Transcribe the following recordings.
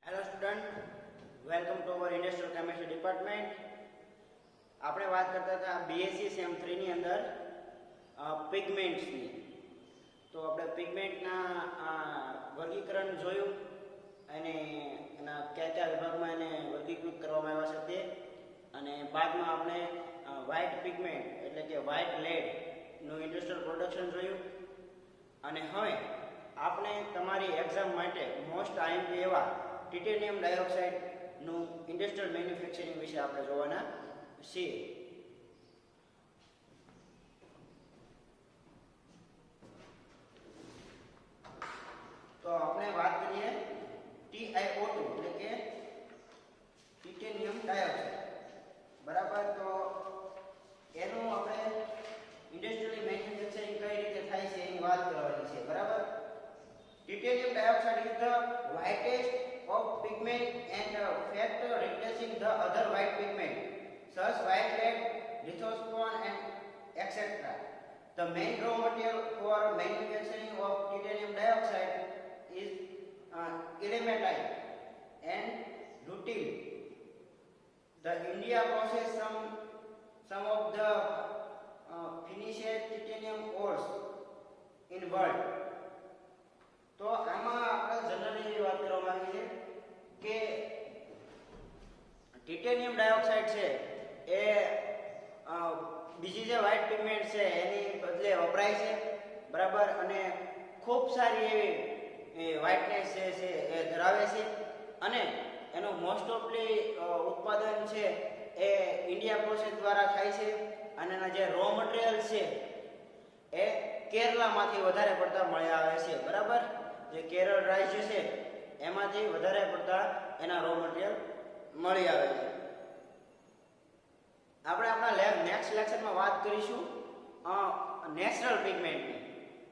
Hello student, welcome to our industrial chemistry department. આપણે વાત કરતા હતા બીએસસી સેમ 3 ની અંદર પિગમેન્ટ્સની. તો આપણે પિગમેન્ટના વર્ગીકરણ જોયું અને એના કયા કયા વિભાગમાં એને વર્ગીકૃત કરવામાં આવ્યા છે તે, અને બાદમાં આપણે વ્હાઇટ પિગમેન્ટ એટલે કે વ્હાઇટ લેડનું ઇન્ડસ્ટ્રીયલ પ્રોડક્શન જોયું. અને હવે આપણે તમારી એક્ઝામ માટે મોસ્ટ આઈએમપી એવા ટિટેનિયમ ડાયોક્સાઇડનું ઇન્ડસ્ટ્રીયલ મેન્યુફેક્ચરિંગ વિશે આપણે જોવાના છીએ. તો આપણે વાત કરીએ TiO2 એટલે કે ટિટેનિયમ ડાયોક્સાઇડ, બરાબર. તો એનું આપણે ઇન્ડસ્ટ્રીયલ મેન્યુફેક્ચરિંગ કઈ રીતે થાય છે એની વાત કરવાની છે, બરાબર. Titanium dioxide is the whitest of pigment and fat replacing the other white pigment, such white lead, lithospone and etc. The main raw material for manufacturing of titanium dioxide is ilmenite and rutile. The India process some of the finished titanium ores in world. તો આમાં આપણે generally એવી વાત કરવામાં આવી છે કે titanium dioxide છે એ બીજી જે વ્હાઇટ પિગમેન્ટ છે એની બદલે વપરાય છે, બરાબર. અને ખૂબ સારી એવી વ્હાઇટનેસ છે એ ધરાવે છે, અને એનું મોસ્ટ ઓફલી ઉત્પાદન છે એ ઇન્ડિયા પ્રોસેસ દ્વારા થાય છે. અને એના જે રો મટીરિયલ છે એ કેરલામાંથી વધારે પડતા મળી આવે છે, બરાબર. જે કેરળ રાજ્ય છે એમાંથી વધારે પડતા એના રો મટીરિયલ મળી આવે છે. આપણે આપણા નેક્સ્ટ લેક્ચરમાં વાત કરીશું નેચરલ પિગમેન્ટની,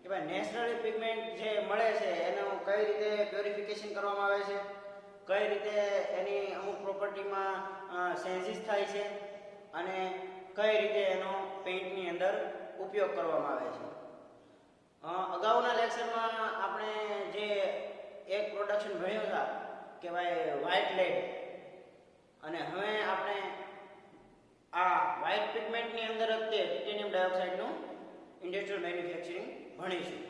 કે ભાઈ નેચરલ પિગમેન્ટ જે મળે છે એનું કઈ રીતે પ્યોરિફિકેશન કરવામાં આવે છે, કઈ રીતે એની અમુક પ્રોપર્ટીમાં ચેન્જીસ થાય છે, અને કઈ રીતે એનો પેઇન્ટની અંદર ઉપયોગ કરવામાં આવે છે. અગાઉના લેક્ચરમાં આપણે જે એક પ્રોડક્શન ભણ્યું હતા કે ભાઈ વ્હાઇટ લેડ, અને હવે આપણે આ વ્હાઇટ પિગમેન્ટની અંદર જ તે ટિટેનિયમ ડાયોક્સાઇડનું ઇન્ડસ્ટ્રીયલ મેન્યુફેક્ચરિંગ ભણીશું.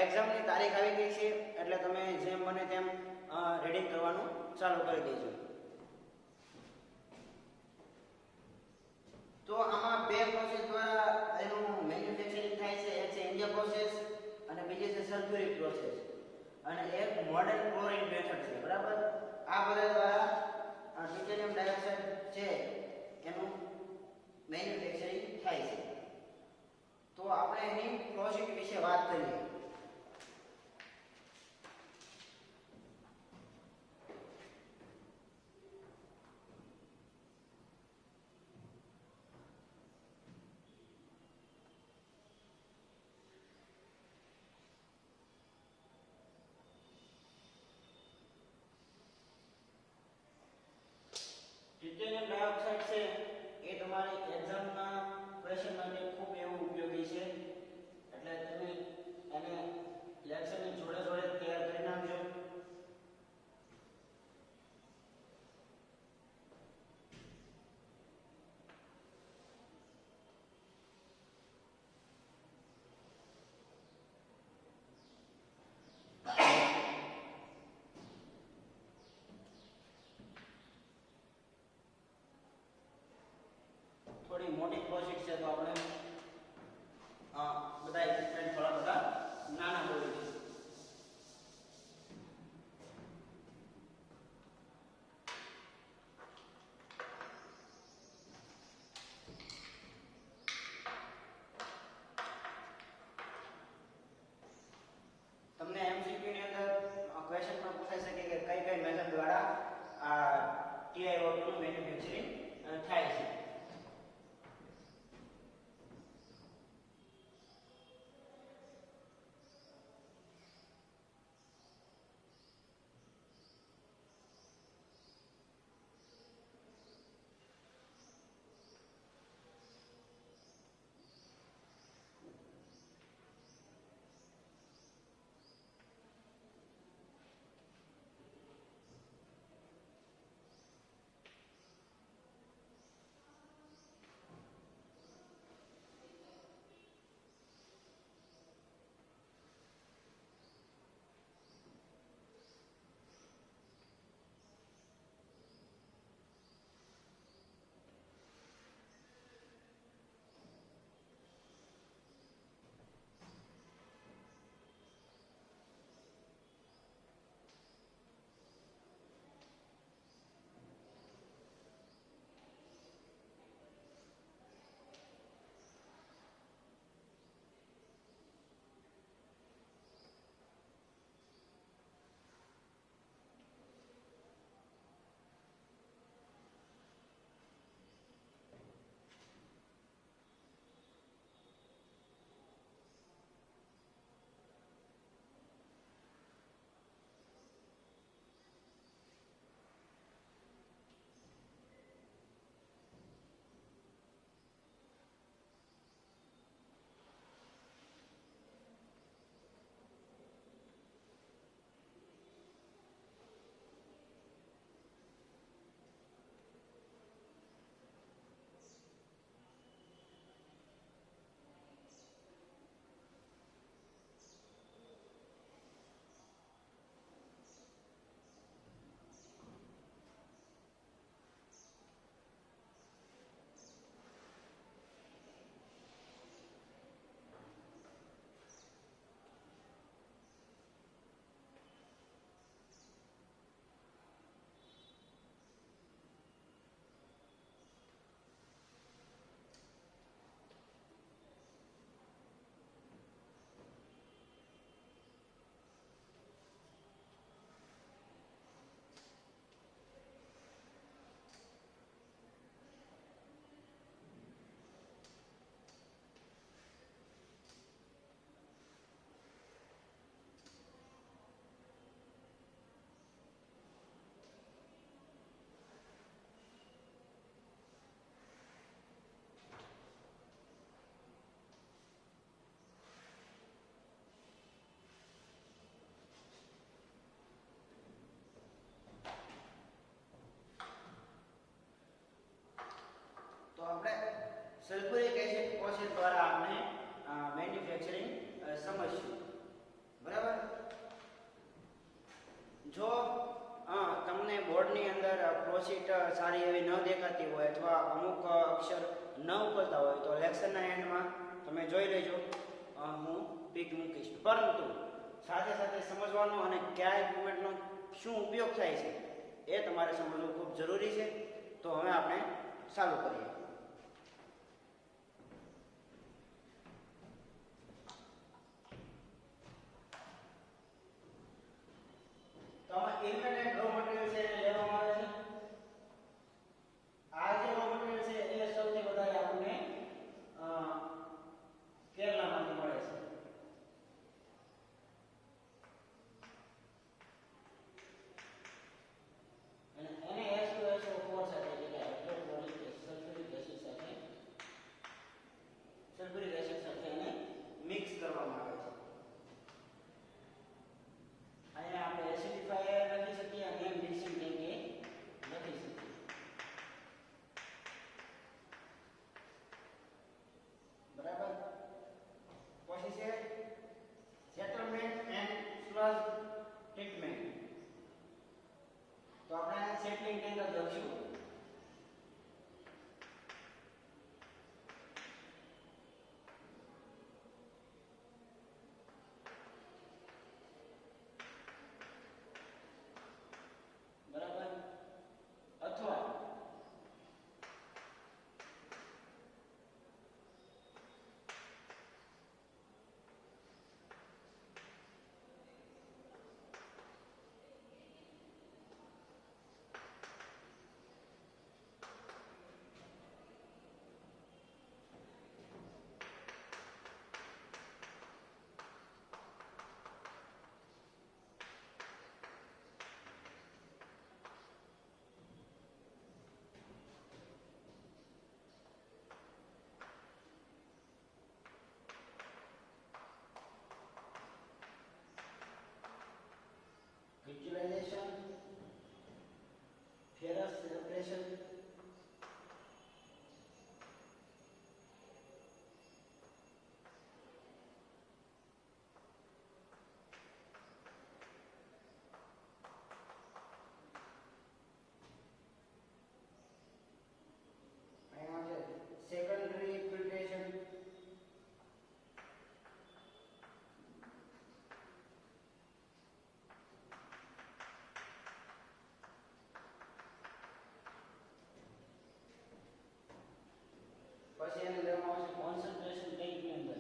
એક્ઝામની તારીખ આવી ગઈ છે એટલે તમે જેમ બને તેમ રીડિંગ કરવાનું ચાલુ કરી દેજો. તો આમાં બે પ્રોસેસ દ્વારા એનું મેન્યુફેક્ચરિંગ થાય છે. એક છે ઇન્ડિયા પ્રોસેસ અને બીજી છે સલ્ફ્યુરિક પ્રોસેસ, અને એક મોડર્ન ક્લોરીન મેથડ છે, બરાબર. આ બધા દ્વારા ટિટેનિયમ ડાયોક્સાઇડ છે એનું મેન્યુફેક્ચરિંગ થાય છે. તો આપણે એની પ્રોસેસ વિશે વાત કરીએ. ટિટેનિયમ ડાયોક્સાઇડ છે એ તમારી એક્ઝામના ક્વેશ્ચન માટે ખૂબ એવું ઉપયોગી છે, એટલે તમે એને લેક્ચરની જોડે જોડે તૈયાર કરી નાખજો. થોડી મોટી પ્રોજેક્ટ છે તો આપણે બધા ઇક્વિપમેન્ટ થોડા બધા નાના બોલી દઈશું. તમને એમસીક્યુ ની અંદર ક્વેશ્ચન પણ પૂછાઈ શકે કે કઈ કઈ મેથડ દ્વારા આ TiO2 નું મેન્યુફેક્ચરિંગ થાય છે. પ્રોસેસ દ્વારા આપણે મેન્યુફેક્ચરિંગ સમજશું. બરાબર. જો તમને બોર્ડની અંદર પ્રોસીટ સારી એવી ન દેખાતી હોય અથવા અમુક અક્ષર ન ઉકલતા હોય તો લેક્ચરના એન્ડમાં તમે જોઈ લેજો, હું પીક મૂકીશ. પરંતુ સાથે સાથે સમજવાનો અને કયા ઇક્વિપમેન્ટનો શું ઉપયોગ થાય છે એ તમારે સમજવું ખૂબ જરૂરી છે. તો હવે આપણે ચાલુ કરીએ. તો ઇન્ટરનેટ રો મટીરીયલ છે એને લેવામાં આવે છે. આ જે રો મટીરીયલ છે એ સૌથી વધારે આપણને કેરલામાંથી મળે છે. અને એને H2SO4 સાથે એટલે હાઇડ્રોક્લોરિક સલ્ફ્યુરિક એસિડ સાથે એને મિક્સ કરવામાં આવે છે. અહીંયા આપણે એસિડિફાયર લખી શકીએ અને મિક્સિંગ ટેન્ક લખી શકીએ. બરાબર. પછી છે સેટલમેન્ટ એન્ડ સ્લજ ટ્રીટમેન્ટ. તો આપણે સેટલિંગ ટેન્ક જ લખશું. બરાબર. અથવા visualization, ferrous separation, secondary filtration, પછી એને લેવામાં આવશે કોન્સન્ટ્રેશન ટેન્કની અંદર.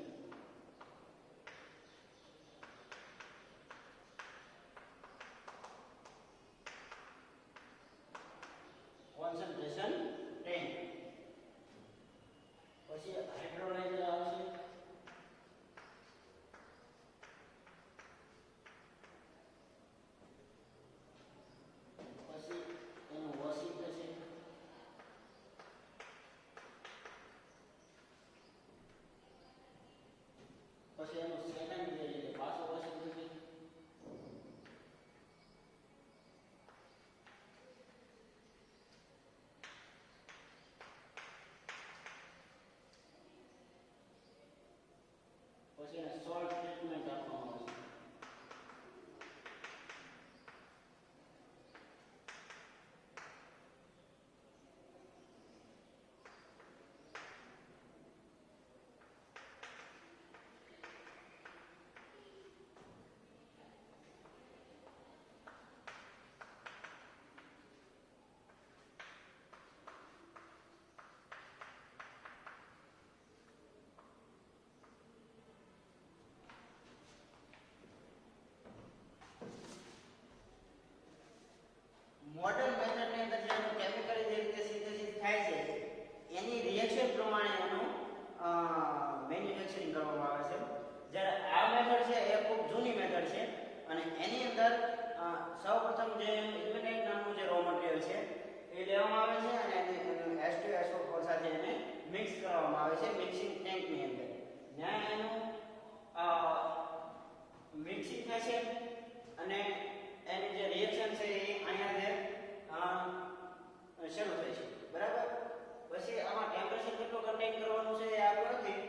Concentration tank. પછી હાઇડ્રોલાઇઝર આવશે. પછી એનું વોશિંગ થશે. પછી એનું સેકન્ડ એટલે પાછો વોશિંગ થશે. પછી એને સોલ્ટ ટ્રીટમેન્ટ આપવામાં આવશે. મોડર્ન મેથડની અંદર જેનું કેમિકલી જે રીતે સિન્થેસિસ થાય છે એની રિએક્શન પ્રમાણે એનું મેન્યુફેક્ચરિંગ કરવામાં આવે છે. જ્યારે આ મેથડ છે એ ખૂબ જૂની મેથડ છે અને એની અંદર સૌપ્રથમ જે ઇલ્મેનાઇટ નામનું જે રો મટીરીયલ છે એ લેવામાં આવે છે અને એને H2SO4 સાથે એને મિક્સ કરવામાં આવે છે મિક્સિંગ ટેન્કની અંદર. ત્યાં એનું મિક્સિંગ થશે અને એની જે રિએક્શન છે એ અહીંયા જે શરૂ થાય છે. બરાબર. પછી આમાં ટેમ્પરેચર કેટલું કન્ટેન કરવાનું છે એ આપ્યું નથી,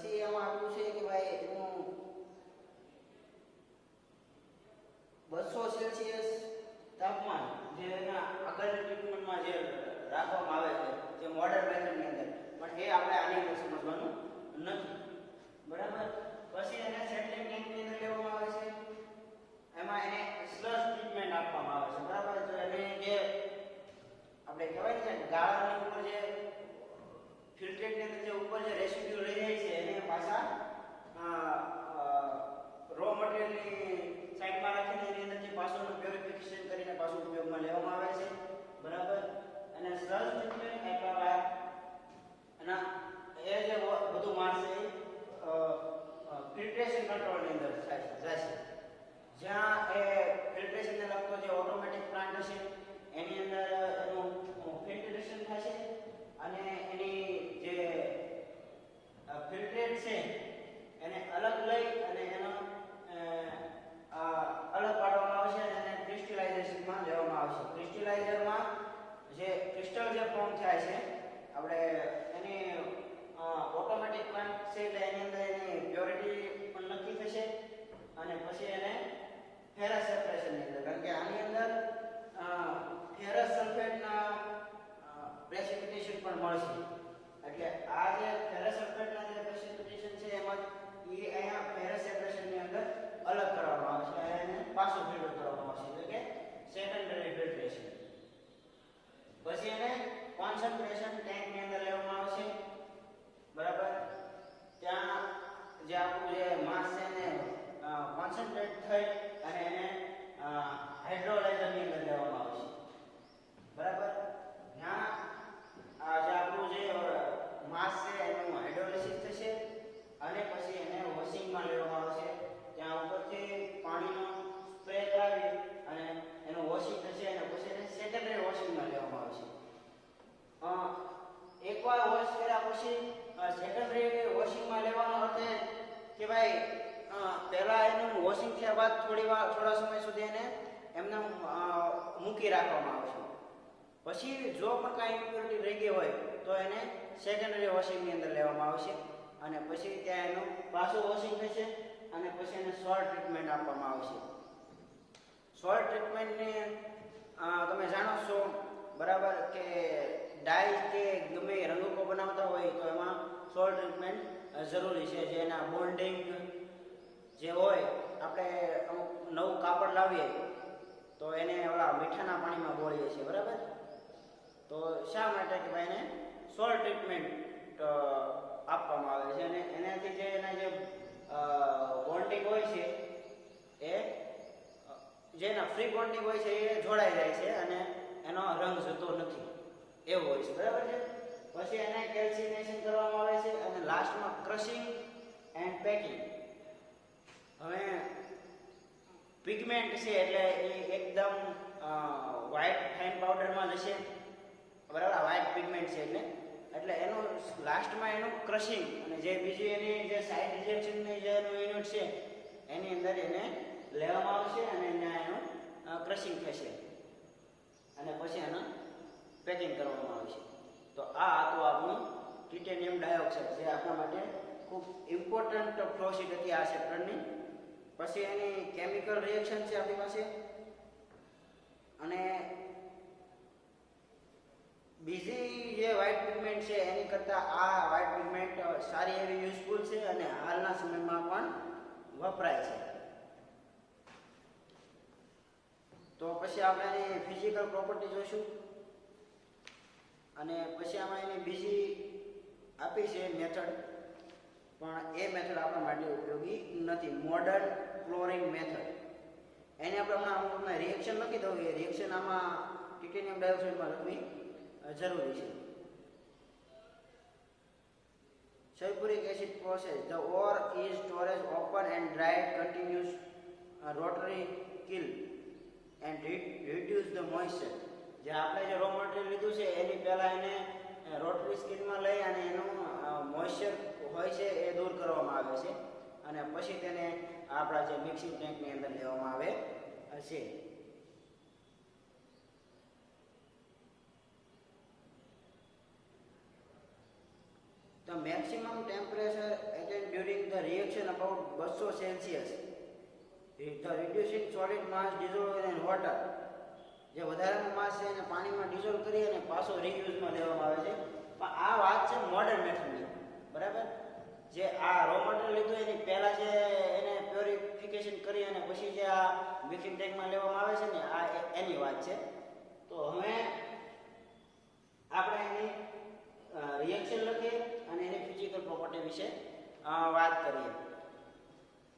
પછી એમાં આપ્યું છે કે ભાઈ એનું 200 સેલ્સિયસ તાપમાન જે એના આગળની ટ્રીટમેન્ટમાં જે રાખવામાં આવે છે જે મોડર્ન મેથડની અંદર, પણ એ આપણે આની અંદર સમજવાનું નથી. બરાબર. પછી એને સેટલિંગ ટેન્કની અંદર લેવામાં આવે છે, એમાં એને સ્લશ ટ્રીટમેન્ટ આપવામાં આવે છે. બરાબર. તો એને જે આપણે કહેવાય છે ગાળાની ઉપર જે ફિલ્ટરેટની અંદર જે ઉપર જે રેસિડ્યુ રહી જાય છે એને પાછા રો મટીરીયલની સાઈડમાં રાખીને એની અંદરથી પાછળનું પ્યોરિફિકેશન કરીને પાછું ઉપયોગમાં લેવામાં આવે છે. બરાબર. અને સ્લશ ટ્રીટમેન્ટ એટલે અને એ જે બધું માસ છે ફિલ્ટ્રેશન કંટ્રોલની અંદર જાય છે. જ્યાં એ ફિલ્ટ્રેશનને લગતો જે ઓટોમેટિક પ્લાન્ટ હશે એની અંદર એનું ફિલ્ટ્રેશન થશે અને એની જે ફિલ્ટ્રેટ છે એને અલગ લઈ અને એનો અલગ પાડવામાં આવશે અને એને ક્રિસ્ટલાઇઝેશનમાં લેવામાં આવશે. ક્રિસ્ટલાઇઝરમાં જે ક્રિસ્ટલ જે ફોર્મ થાય છે આપણે એની ઓટોમેટિક પ્લાન્ટ છે એટલે એની અંદર એની પ્યોરિટી પણ નક્કી થશે અને પછી એને ફેરસ સેપરેશનની અંદર, કારણ કે આની અંદર ફેરસ સલ્ફેટના પ્રેસિપિટેશન પણ મળશે. એટલે આ જે ફેરસ સલ્ફેટના જે પ્રેસિપિટેશન છે એમાં એ અહીંયા ફેરસ સેપરેશનની અંદર અલગ કરવામાં આવે છે અને એને પાછું ફિલ્ટર કરવામાં આવશે, એટલે કે સેકન્ડરી ફિલ્ટ્રેશન. પછી એને કોન્સન્ટ્રેશન ટેન્કની અંદર લેવામાં આવશે. બરાબર. ત્યાં જે આપણું જે માસ છે એને કોન્સન્ટ્રેટ થઈ અને એને હાઇડ્રોલાઇઝરની અંદર લેવામાં આવશે. બરાબર. ત્યાં આ જે આપણું જે માસ છે એનું હાઇડ્રોલિસિસ થશે અને પછી એને વોશિંગમાં લેવામાં આવશે. ત્યાં ઉપરથી પાણીનો સ્પ્રે કરાવી અને એનું વોશિંગ થશે અને પછી એને સેકન્ડરી વોશિંગમાં લેવામાં આવશે. એકવાર વોશ કર્યા પછી સેકન્ડરી વોશિંગમાં લેવાનો અર્થ એ કે ભાઈ પહેલા એનું વોશિંગ થયા બાદ થોડા સમય સુધી એને એમને મૂકી રાખવામાં આવશે. પછી જો પણ કાંઈ ઇમ્પ્યોરિટી રહી ગઈ હોય તો એને સેકન્ડરી વોશિંગની અંદર લેવામાં આવશે અને પછી ત્યાં એનું પાછું વોશિંગ થશે અને પછી એને સોલ્ટ ટ્રીટમેન્ટ આપવામાં આવશે. સોલ્ટ ટ્રીટમેન્ટની તમે જાણો છો બરાબર કે ડાય કે ગમે રંગકો બનાવતા હોય તો એમાં સોલ્ટ ટ્રીટમેન્ટ જરૂરી છે. જે એના બોન્ડિંગ જે હોય, આપણે અમુક નવું કાપડ લાવીએ તો એને ઓલા મીઠાના પાણીમાં બોળીએ છીએ. બરાબર. તો શા માટે કે ભાઈ એને સોલ્ટ ટ્રીટમેન્ટ આપવામાં આવે છે અને એનાથી જે એના જે બોન્ડિંગ હોય છે એ જેના ફ્રી બોન્ડિંગ હોય છે એ જોડાઈ જાય છે અને એનો રંગ જતો નથી, એવું હોય છે. બરાબર છે. પછી એને કેલ્સિનેશન કરવામાં આવે છે અને લાસ્ટમાં ક્રશિંગ એન્ડ પેકિંગ. હવે પિગમેન્ટ છે એટલે એ એકદમ વ્હાઇટ ફાઇન પાવડરમાં જશે. બરાબર. વ્હાઇટ પિગમેન્ટ છે એટલે એનું લાસ્ટમાં એનું ક્રશિંગ અને જે બીજી એની જે સાઇડ રિજેક્શનની જે એનું યુનિટ છે એની અંદર એને લેવામાં આવશે અને એનું ક્રશિંગ થશે અને પછી એનું પેકિંગ કરવામાં આવશે. તો આ હતું આપણું ટિટેનિયમ ડાયોક્સાઇડ જે આપણા માટે ખૂબ ઇમ્પોર્ટન્ટ ફ્લોશીટ હતી આ ચેપ્ટરની. પછી એની કેમિકલ રિએક્શન છે આપણી પાસે અને બીજી જે વ્હાઇટ પિગમેન્ટ છે એની કરતાં આ વ્હાઇટ પિગમેન્ટ સારી એવી યુઝફુલ છે અને હાલના સમયમાં પણ વપરાય છે. તો પછી આપણે એની ફિઝિકલ પ્રોપર્ટી જોઈશું અને પછી આમાં એની બીજી આપી છે મેથડ, પણ એ મેથડ આપણા માટે ઉપયોગી નથી. Modern colouring method. એને આપણે હમણાં તમને રિએક્શન લખી દઉં. એ રિએક્શન આમાં ટિટેનિયમ ડાયોક્સાઇડમાં લખવી જરૂરી છે. sulfuric acid process. The ore is stored open and dried continuous rotary kiln and reduce the moisture. જે આપણે જે રો મટીરિયલ લીધું છે એની પહેલા એને રોટરી સ્કીનમાં લઈ અને એનું મોઇશ્ચર હોય છે એ દૂર કરવામાં આવે છે અને પછી તેને આપણા જે મિક્સિંગ ટેન્કની અંદર લેવામાં આવે છે. The maximum temperature at an about 200 Celsius. The reducing solid mass dissolved in water. જે વધારાનું માસ છે એને પાણીમાં ડિઝોલ્વ કરી અને પાછો રીયુઝમાં લેવામાં આવે છે. પણ આ વાત છે મોડર્ન મેથડની, બરાબર. જે આ રો મટીરિયલ લીધું એની પહેલા જે એને પ્યોરિફિકેશન કરી અને પછી જે આ મિક્સિંગ ટેન્કમાં લેવામાં આવે છે ને, આ એની વાત છે. તો હવે આપણે એની રિએક્શન લખીએ અને એની ફિઝિકલ પ્રોપર્ટી વિશે વાત કરીએ.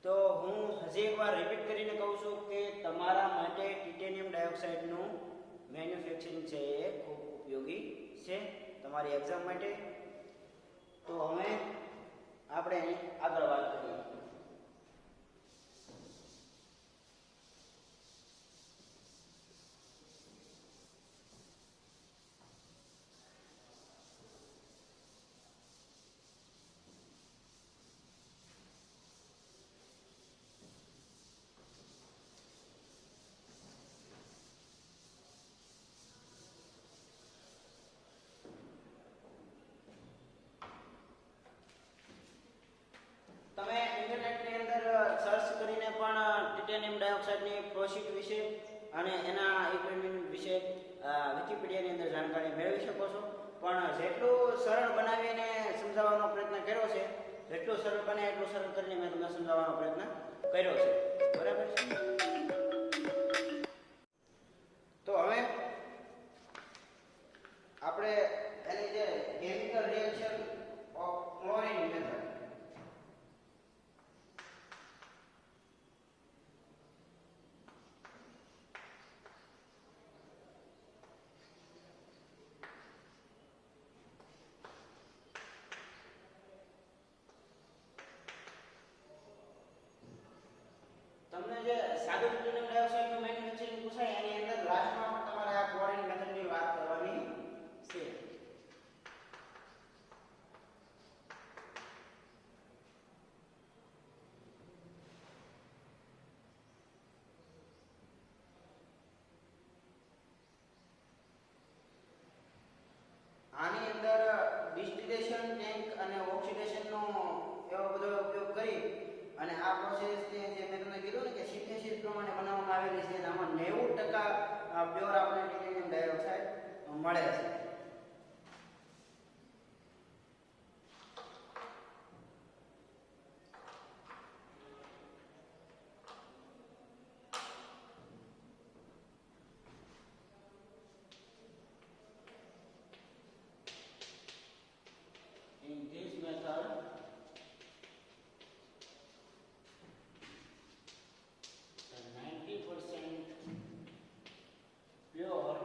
તો હું હજી એકવાર રિપીટ કરીને કહું છું કે તમારા માટે ટિટેનિયમ ડાયોક્સાઇડનું મેન્યુફેક્ચરિંગ છે એ ખૂબ ઉપયોગી છે તમારી એક્ઝામ માટે. તો હવે આપણે એની આગળ વાત કરીએ. તમે ઇન્ટરનેટની અંદર સર્ચ કરીને પણ ટિટેનિયમ ડાયોક્સાઇડની પ્રોસેસ વિશે અને એના ઇક્વિપમેન્ટ વિશે વિકિપીડિયાની અંદર જાણકારી મેળવી શકો છો. પણ જેટલું સરળ બનાવીને સમજાવવાનો પ્રયત્ન કર્યો છે, જેટલું સરળ બને એટલું સરળ કરીને મેં તમને સમજાવવાનો પ્રયત્ન કર્યો છે, બરાબર છે. તો હવે આપણે એની જે chemical reaction of chlorine method, તમને જે સાદું ટિટેનિયમ ડાયોક્સાઇડનું મેન્યુફેક્ચરિંગ પૂછાય એની અંદર લાસ્ટમાં પણ તમારે આ ક્લોરીન મેથડની વાત કરવાની છે. આની અંદર ડિસ્ટિલેશન ટેન્ક અને ઓક્સિડેશનનો એવો બધો ઉપયોગ કરી અને આ પ્રોસેસને જે મેં તમને કીધું ને કે સિન્થેસિસ પ્રમાણે બનાવવામાં આવેલી છે. આમાં 90% પ્યોર આપણે ટિટેનિયમ ડાયોક્સાઇડ મળે છે. In this method, the 90% pure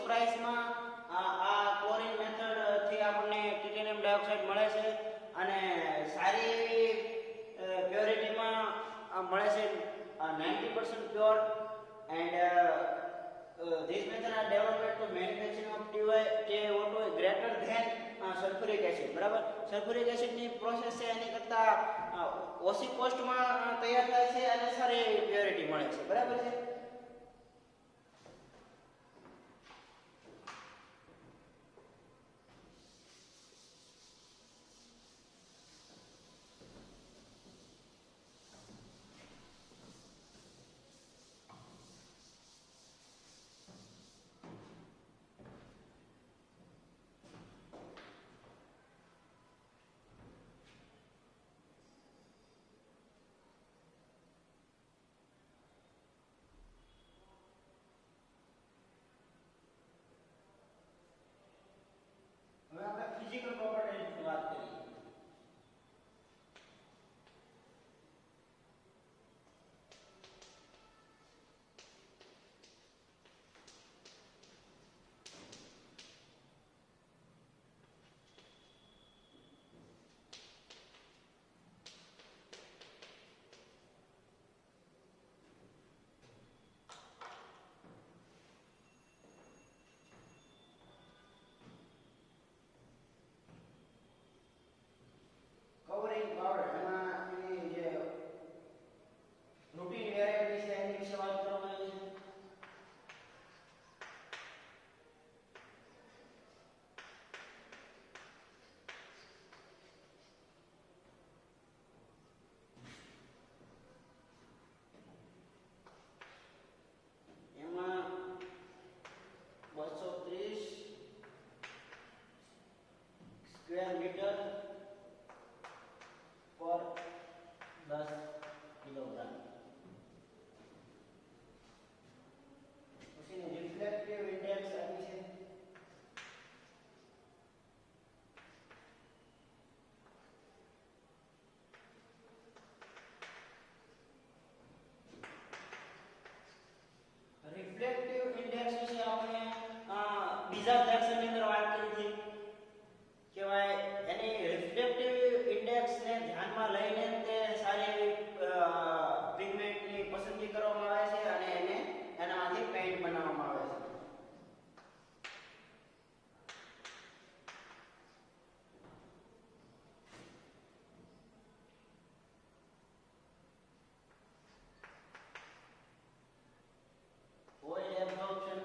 પ્રાઇસમાં આ ક્લોરીન મેથડ થી આપણને ટાઇટેનિયમ ડાયોક્સાઇડ મળે છે અને સારી એવી પ્યોરિટીમાં મળે છે 90% pure and these methods are developed to manufacturing of TiO2 greater than sulfuric acid. બરાબર, સલ્ફ્યુરિક એસિડ ની પ્રોસેસ છે એની કરતા ઓછી કોસ્ટમાં તૈયાર થાય છે અને સારી પ્યોરિટી મળે છે. બરાબર છે. હવે આપણે ફિઝિકલ પ્રોપર્ટીઝની વાત કરીએ. કવરિંગ પાવડર એમાં એની જે રૂટીન વેરાયટી છે એની વિશે વાત કરવામાં આવી છે. એમાં 230 સ્ક્વેર મીટર પર 10 કિલોગ્રામ. પછી રિફ્લેક્ટિવ ઇન્ડેક્સ આપી છે. રિફ્લેક્ટિવ ઇન્ડેક્સ વિશે આપણે બીજા લેક્ચરની અંદર વાત કરી હતી કે ભાઈ એની રિફ્લેક્ટિવ ઇન્ડેક્સને ધ્યાનમાં લઈને તે સારી એવી પિગમેન્ટની પસંદગી કરવામાં આવે છે અને એને એનામાંથી પેઇન્ટ બનાવવામાં આવે છે. ઓઇલ એબ્સોર્પ્શન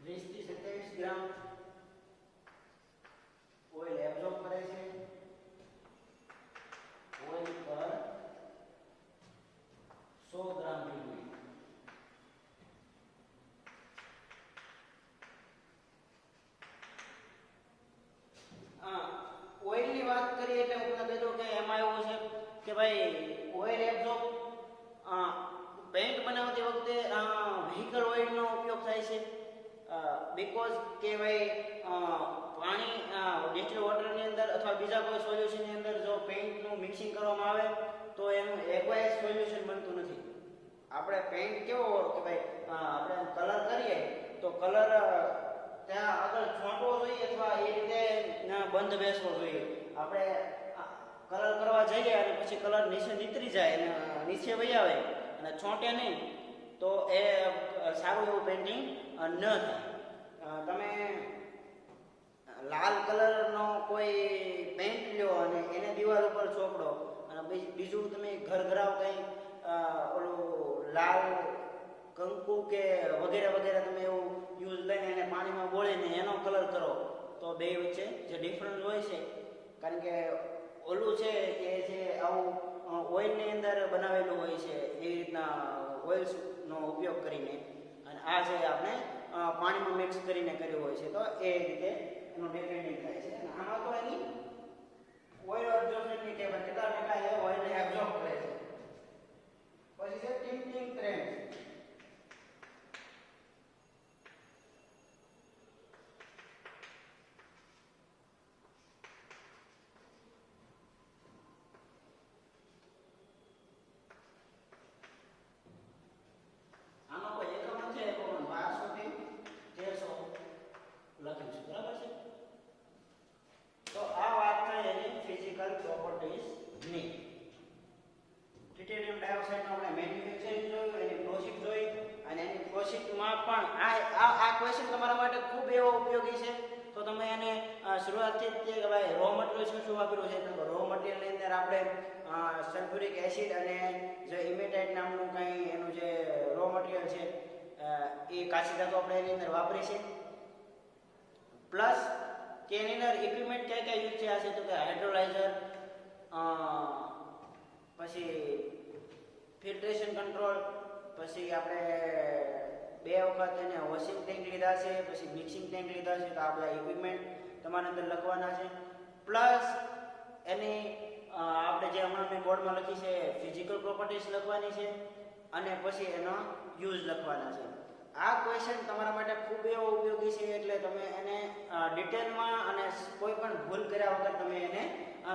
વીસ થી 27 ગ્રામ ઓઇલ એબ્સોર્બ કરે છે. ઓઇલ પર 100 ગ્રામ પિગમેન્ટ. ઓઇલની વાત કરીએ એટલે હું તમને કીધું કે એમાં એવું છે કે ભાઈ ઓઇલ એબ્સોર્બ પેઇન્ટ બનાવતી વખતે વ્હીકલ ઓઇલનો ઉપયોગ થાય છે. બીકોઝ કે ભાઈ પાણી ડિસ્ટિલ વોટરની અંદર અથવા બીજા કોઈ સોલ્યુશનની અંદર જો પેઇન્ટનું મિક્સિંગ કરવામાં આવે તો એનું એક્વાયસ સોલ્યુશન બનતું નથી. આપણે પેઇન્ટ કેવો કે ભાઈ આપણે કલર કરીએ તો કલર ત્યાં આગળ છોંટવો જોઈએ અથવા એ રીતે બંધ બેસવો જોઈએ. આપણે કલર કરવા જઈએ અને પછી કલર નીચે નીતરી જાય અને નીચે વહી આવે અને છોંટે નહીં તો એ સારું એવું પેઇન્ટિંગ ન થાય. તમે લાલ કલરનો કોઈ પેઇન્ટ લ્યો અને એને દિવાલ ઉપર ચોપડો અને બીજું તમે ઘરઘરાવ કંઈ ઓલું લાલ કંકુ કે વગેરે વગેરે તમે એવું યુઝ લઈને એને પાણીમાં બોળીને એનો કલર કરો તો બે વચ્ચે જે ડિફરન્સ હોય છે, કારણ કે ઓલું છે કે જે આવું ઓઇલની અંદર બનાવેલું હોય છે એ રીતના ઓઇલ્સનો ઉપયોગ કરીને, અને આ છે આપણે પાણીમાં મિક્સ કરીને કર્યું હોય છે તો એ રીતે એનું ડિપેન્ડિંગ થાય છે. અને આમાં તો એની ઓઇલ એબ્ઝોર્પ્શનની ટેબલ કેટલા ટકા એ ઓઇલને એબ્ઝોર્બ કરે છે. પછી છે ટિન્ટિંગ ટ્રેન્ડ. વર્કશીટમાં પણ આ ક્વેશ્ચન તમારા માટે ખૂબ એવો ઉપયોગી છે. તો તમે એને શરૂઆતથી જ કે ભાઈ રો મટીરિયલ શું વાપર્યું છે, તો રો મટીરિયલની અંદર આપણે સલ્ફ્યુરિક એસિડ અને જે ઇમેટાઇટ નામનું કંઈ એનું જે રો મટીરિયલ છે એ કાચી ધાતુ આપણે એની અંદર વાપરી છે. પ્લસ કે એની અંદર ઇક્વિપમેન્ટ ક્યાં ક્યાં યુઝ થયા છે, તો કે હાઇડ્રોલાઇઝર, પછી ફિલ્ટ્રેશન કંટ્રોલ, પછી આપણે 2 વખત એને વોશિંગ ટેન્ક લીધા છે, પછી મિક્સિંગ ટેન્ક લીધા છે. તો આ બધા ઇક્વિપમેન્ટ તમારે અંદર લખવાના છે. પ્લસ એની આપણે જે હમણાં મેં બોર્ડમાં લખી છે ફિઝિકલ પ્રોપર્ટીઝ લખવાની છે અને પછી એનો યુઝ લખવાના છે. આ ક્વેશ્ચન તમારા માટે ખૂબ એવો ઉપયોગી છે, એટલે તમે એને ડિટેલમાં અને કોઈ પણ ભૂલ કર્યા વગર તમે એને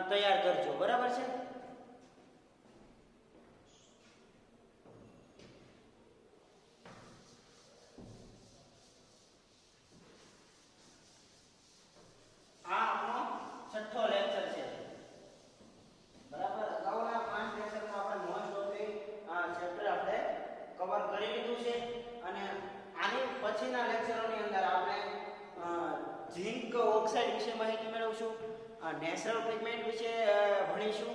તૈયાર કરજો. બરાબર છે? આ આપણો છઠ્ઠો લેક્ચર છે. બરાબર, અગાઉના 5 લેક્ચરમાં આપણે મોસ્ટ ઓફ ચેપ્ટર આપણે કવર કરી લીધું છે અને આની પછીના લેક્ચરોની અંદર આપણે ઝિંક ઓક્સાઇડ વિશે માહિતી મેળવશું, નેચરલ પિગમેન્ટ વિશે ભણીશું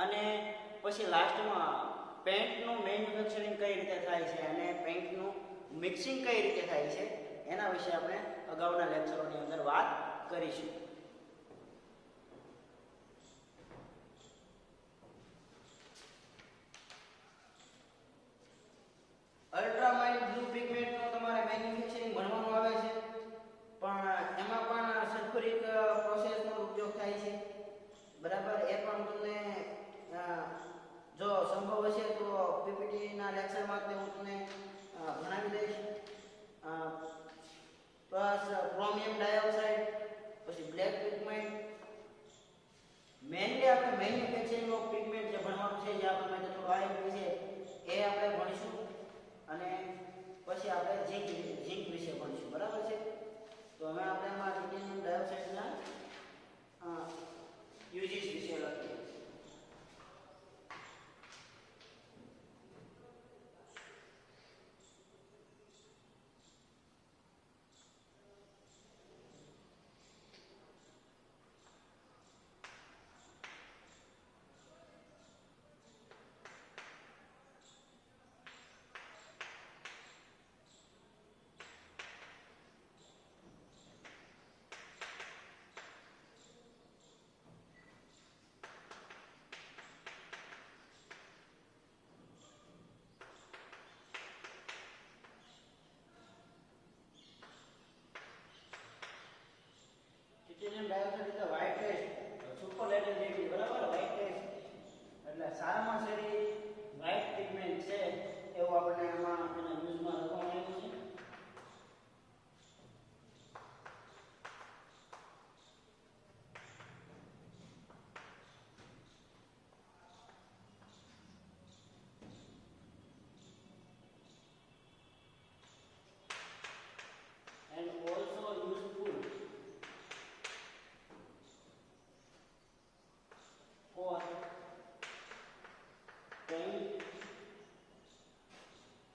અને પછી લાસ્ટમાં પેઇન્ટનું મેન્યુફેક્ચરિંગ કઈ રીતે થાય છે અને પેઇન્ટનું મિક્સિંગ કઈ રીતે થાય છે એના વિશે આપણે અગાઉના લેક્ચરોની અંદર વાત કરીશું. અલ્ટ્રામાઇલ્ડ બ્લુ પિગમેન્ટનું તમારે મેન્યુફેક્ચરિંગ ભણવાનું આવે છે, પણ એમાં પણ સલ્ફ્યુરિક પ્રોસેસનો ઉપયોગ થાય છે. બરાબર, એ પણ તમને જો સંભવ હશે તો પીપીટીના લેક્ચરમાં તે હું તમને ભણાવી દઈશ. પ્લસ ક્રોમિયમ ડાયોક્સાઇડ, પછી બ્લેક પિગમેન્ટ. મેઇનલી આપણે મેન્યુફેક્ચરિંગ ઓફ પિગમેન્ટ જે ભણવાનું છે, જે આપણા માટે થોડું આઈએમપી છે, એ આપણે ભણીશું અને પછી આપણે ઝિંક વિશે ભણીશું. બરાબર છે? તો હવે આપણે આમાં ટિટેનિયમ ડાયોક્સાઇડના યુઝિસ વિશે લખીએ. ટિટેનિયમ ડાયોક્સાઇડ એટલે વ્હાઇટ પેસ્ટ, સુપરલેટિવ ડિગ્રી. બરાબર, વ્હાઇટ પેસ્ટ એટલે સારામાં સારી વ્હાઇટ પિગમેન્ટ છે એવું આપણે એમાં એના યુઝમાં લખવામાં આવ્યું છે. And also useful for paint,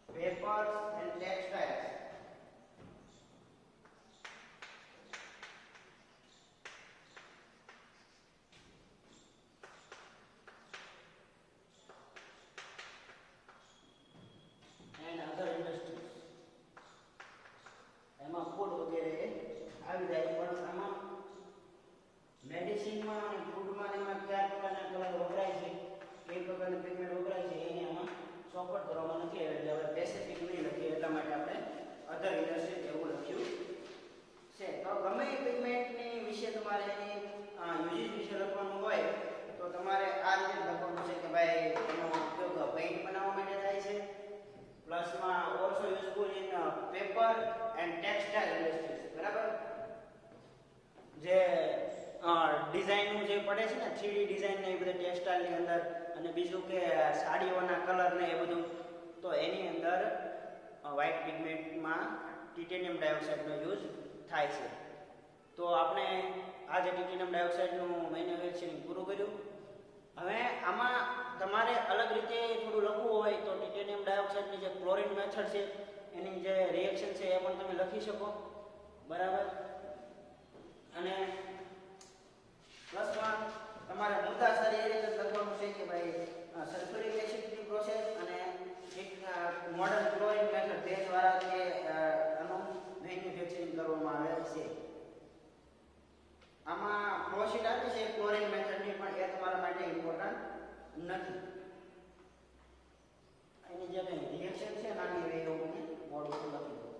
papers and textiles. And other industries. એમાં ફૂડ વગેરે આવી જાય, પણ આમાં મેડિસિનમાં અને ફૂડમાં એમાં કયા પ્રકારના કલર વપરાય છે, કઈ પ્રકારના પિગમેન્ટ વપરાય છે એને આમાં ચોપડ કરવામાં નથી આવી, એટલે હવે સ્પેસિફિક નહીં લખીએ, એટલા માટે આપણે અધર ઇન્ડસ્ટ્રી એવું લખ્યું છે. તો ગમે એ પિગમેન્ટની વિશે તમારે એની યુઝિસ વિશે લખવાનું હોય તો તમારે આ રીતે લખવાનું છે કે ભાઈ એનો ઉપયોગ પેઇન્ટ બનાવવા માટે થાય છે, પ્લસમાં also useful in paper and textile industries. બરાબર, જે ડિઝાઇનનું જે પડે છે ને 3D ડિઝાઇન ને એ બધે ટેક્સટાઇલની અંદર, અને બીજું કે સાડીઓના કલર ને એ બધું, તો એની અંદર વ્હાઇટ પિગમેન્ટમાં ટિટેનિયમ ડાયોક્સાઇડનો યુઝ થાય છે. તો આપણે આ જે ટિટેનિયમ ડાયોક્સાઇડનું મેન્યુફેક્ચરિંગ પૂરું કર્યું. હવે આમાં તમારે અલગ રીતે થોડું લખવું હોય તો ટિટેનિયમ ડાયોક્સાઇડની જે ક્લોરીન મેથડ છે એની જે રિએક્શન છે એ પણ તમે લખી શકો, બરાબર. અને પ્લસમાં તમારે મુદ્દા સારી એ રીતે લખવાનું છે કે ભાઈ સલ્ફ્યુરિક એસિડની પ્રોસેસ અને એક મોડર્ન ક્લોરિન મેથડ તે દ્વારા જે આનું મેન્યુફેક્ચરિંગ કરવામાં આવે છે. આમાં ફ્લોશીટ આપી છે ક્લોરિન મેથડની, પણ એ તમારા માટે ઇમ્પોર્ટન્ટ નથી. એની જે કંઈ રિએક્શન છે નાની એવી એવું મને બોર્ડ ઉપર લખી દો.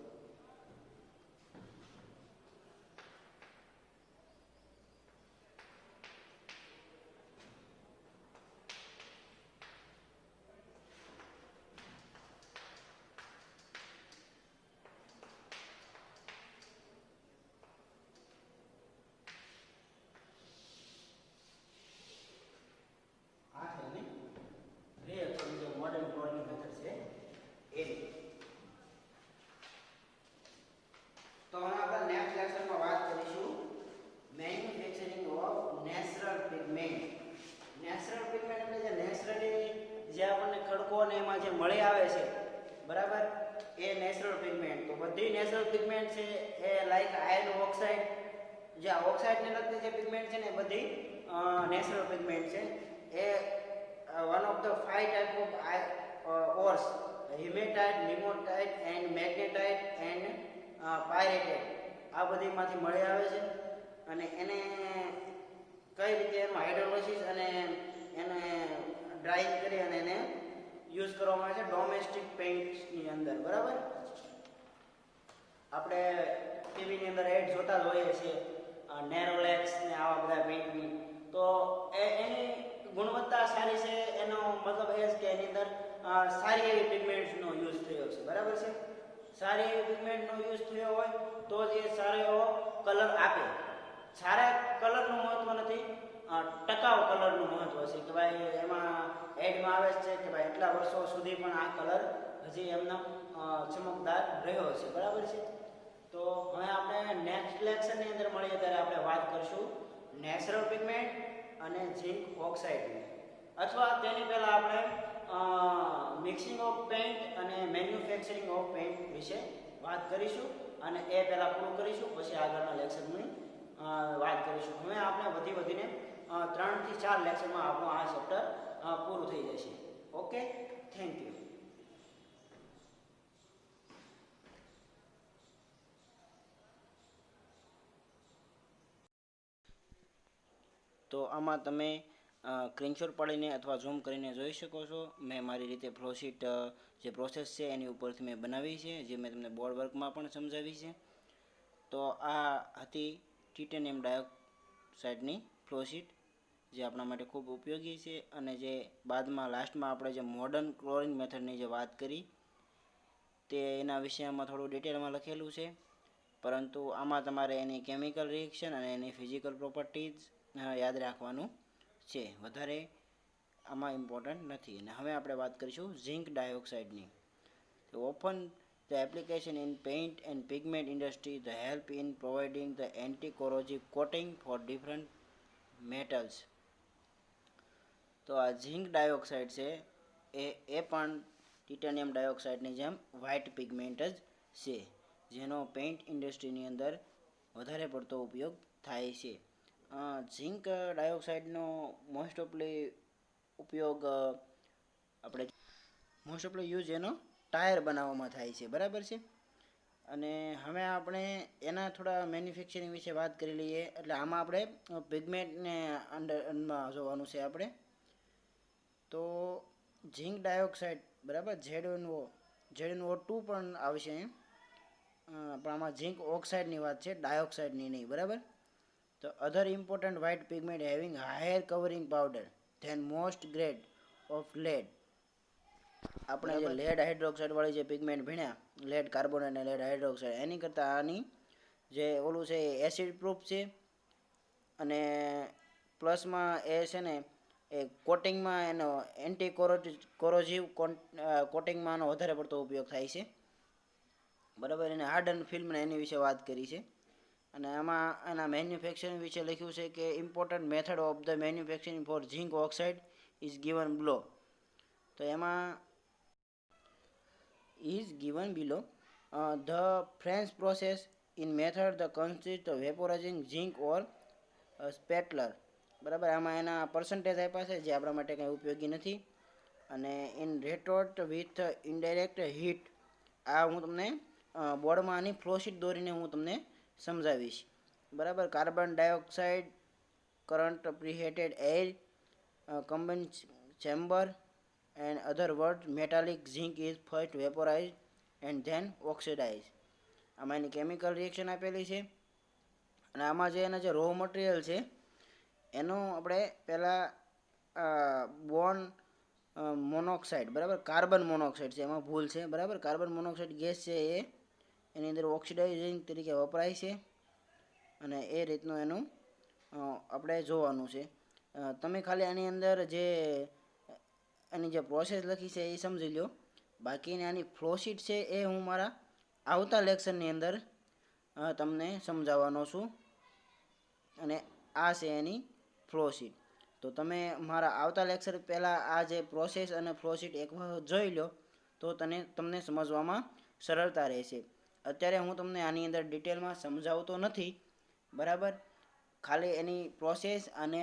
તો આપણે નેક્સ્ટ લેક્ચરમાં વાત કરીશું manufacturing of natural pigment. Natural pigment એટલે જે નેચરલી જે આપણને ખડકો અને એમાં જે મળી આવે છે, બરાબર, એ નેચરલ પિગમેન્ટ. તો બધી નેચરલ પિગમેન્ટ છે એ લાઈક આયર્ન ઓક્સાઇડ, જે ઓક્સાઇડને લગતી જે પિગમેન્ટ છે ને એ બધી નેચરલ પિગમેન્ટ છે. એ one of the 5 type of ores, haematite, limonite and magnetite and pyrite, આ બધીમાંથી મળી આવે છે. અને એને કઈ રીતે એનું હાઇડ્રોલિસિસ અને એને ડ્રાઇંગ કરી અને એને યુઝ કરવામાં આવે છે ડોમેસ્ટિક પેઇન્ટ્સની અંદર, બરાબર. આપણે ટીવીની અંદર એડ જોતા જ હોઈએ છીએ નેરોલેક્સ ને આવા બધા પેઇન્ટની. તો એની ગુણવત્તા સારી છે, એનો મતલબ એ છે કે એની અંદર સારી એવી પિગમેન્ટ્સનો યુઝ થયો છે, બરાબર છે. સારી એવી પિગમેન્ટનો યુઝ થયો હોય તો જ એ સારો એવો કલર આપે. સારા કલરનું મહત્વ નથી, ટકાઉ કલરનું મહત્વ છે કે ભાઈ એમાં એડમાં આવે છે કે ભાઈ એટલા વર્ષો સુધી પણ આ કલર હજી એમનો ચમકદાર રહ્યો છે, બરાબર છે. તો હવે આપણે નેક્સ્ટ લેક્ચરની અંદર મળીએ ત્યારે આપણે વાત કરીશું નેચરલ પિગમેન્ટ અને ઝિંક ઓક્સાઇડની, અથવા તેની પહેલાં આપણે મિક્સિંગ ઓફ પેઇન્ટ અને મેન્યુફેક્ચરિંગ ઓફ પેઇન્ટ વિશે વાત કરીશું. અને એ પહેલાં પૂરું કરીશું, પછી આગળના લેક્ચરની વાત કરીશું. હવે આપણે વધીને 3 થી 4 લેક્ચરમાં આપણું આ ચેપ્ટર પૂરું થઈ જશે. Okay, thank you. તો આમાં તમે સ્ક્રીનશોટ પાડીને અથવા ઝૂમ કરીને જોઈ શકો છો. મેં મારી રીતે ફ્લોશીટ જે પ્રોસેસ છે એની ઉપરથી મેં બનાવી છે, જે મેં તમને બોર્ડ વર્કમાં પણ સમજાવી છે. તો આ હતી ટાઇટેનિયમ ડાયોક્સાઇડની ફ્લોશીટ, જે આપણા માટે ખૂબ ઉપયોગી છે. અને જે બાદમાં લાસ્ટમાં આપણે જે મોડર્ન ક્લોરિન મેથડની જે વાત કરી તે એના વિષયમાં થોડું ડિટેલમાં લખેલું છે, પરંતુ આમાં તમારે એની કેમિકલ રિએક્શન અને એની ફિઝિકલ પ્રોપર્ટીઝ યાદ રાખવાનું છે, વધારે આમાં ઇમ્પોર્ટન્ટ નથી. અને હવે આપણે વાત કરીશું ઝિંક ડાયોક્સાઇડની. તો often the application in paint and pigment industry, the help in providing the anti-corrosive coating for different metals. તો આ ઝિંક ડાયોક્સાઇડ છે એ પણ ટાઇટેનિયમ ડાયોક્સાઇડની જેમ વ્હાઇટ પિગમેન્ટ જ છે, જેનો પેઇન્ટ ઇન્ડસ્ટ્રીની અંદર વધારે પડતો ઉપયોગ થાય છે. ઝિંક ડાયોક્સાઇડનો મોસ્ટ ઓફલી યુઝ એનો ટાયર બનાવવામાં થાય છે, બરાબર છે. અને હવે આપણે એના થોડા મેન્યુફેક્ચરિંગ વિશે વાત કરી લઈએ. એટલે આમાં આપણે પિગમેન્ટને અંડરમાં જોવાનું છે આપણે. તો ઝિંક ડાયોક્સાઇડ, બરાબર, ZnO2 પણ આવશે, પણ આમાં ઝિંક ઓક્સાઇડની વાત છે, ડાયોક્સાઇડની નહીં, બરાબર. તો other important white pigment having higher covering powder then most grade of lead. આપણે જે લેડ હાઇડ્રોક્સાઇડ વાળી જે પિગમેન્ટ ભણ્યા, લેડ કાર્બોનેટ અને લેડ હાઇડ્રોક્સાઇડ, એની કરતાં આની જે ઓલું છે એ એસિડ પ્રૂફ છે. અને પ્લસમાં એ છે ને એ કોટિંગમાં એનો એન્ટી કોરોઝિવ કોટિંગમાં એનો વધારે પડતો ઉપયોગ થાય છે, બરાબર. એને હાર્ડન ફિલ્મને એની વિશે વાત કરી છે. અને આમાં એના મેન્યુફેક્ચરિંગ વિશે લખ્યું છે કે important method of the manufacturing for zinc oxide is given below. તો એમાં is given below. The French process in method the consists of vaporizing zinc or સ્પેટલર. બરાબર, આમાં એના પર્સન્ટેજ આપ્યા છે જે આપણા માટે કંઈ ઉપયોગી નથી. અને ઇન રેટોટ વિથ ઇનડાયરેક્ટ હીટ, આ હું તમને બોર્ડમાં આની ફ્લોશીટ દોરીને હું તમને સમજાવીશ. બરાબર, carbon dioxide current preheated air combine chamber and other word metallic zinc is first vaporise and then oxidise. આમાં એની કેમિકલ રિએક્શન આપેલી છે. અને આમાં જે એના જે રો મટીરિયલ છે એનો આપણે પહેલાં બોન મોનોક્સાઇડ, બરાબર, કાર્બન મોનોક્સાઇડ છે, એમાં ભૂલ છે. બરાબર, કાર્બન મોનોક્સાઇડ ગેસ છે એ એની અંદર ઓક્સિડાઇઝિંગ તરીકે વપરાય છે. અને એ રીતનું એનું આપણે જોવાનું છે. તમે ખાલી આની અંદર જે એની જે પ્રોસેસ લખી છે એ સમજી લો. બાકીની આની ફ્લોશીટ છે એ હું મારા આવતા લેક્ચરની અંદર તમને સમજાવવાનો છું. અને આ છે એની ફ્લોશીટ. તો તમે મારા આવતા લેક્ચર પહેલાં આ જે પ્રોસેસ અને ફ્લોશીટ એક વખત જોઈ લો તો તમને સમજવામાં સરળતા રહેશે. અત્યારે હું તમને આની અંદર ડિટેલમાં સમજાવતો નથી. બરાબર, ખાલી એની પ્રોસેસ અને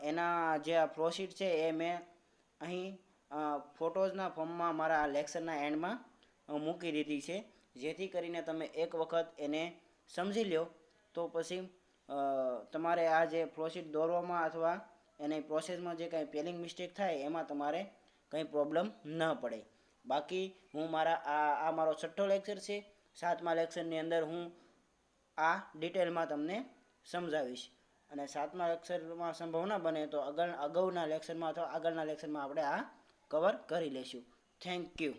એના જે આ ફ્લોશીટ છે એ મેં અહીં ફોટોઝના ફોર્મમાં મારા આ લેક્ચરના એન્ડમાં મૂકી દીધી છે, જેથી કરીને તમે એક વખત એને સમજી લો તો પછી તમારે આ જે ફ્લોશીટ દોરવામાં અથવા એની પ્રોસેસમાં જે કાંઈ સ્પેલિંગ મિસ્ટેક થાય એમાં તમારે કંઈ પ્રોબ્લેમ ન પડે. બાકી હું મારા આ મારો 6થો લેક્ચર છે. 7મા લેક્ચરની અંદર હું આ ડિટેલમાં તમને સમજાવીશ. અને 7મા લેક્ચરમાં સંભવ ન બને તો અગાઉના લેક્ચરમાં અથવા આગળના લેક્ચરમાં આપણે આ કવર કરી લઈશું. Thank you.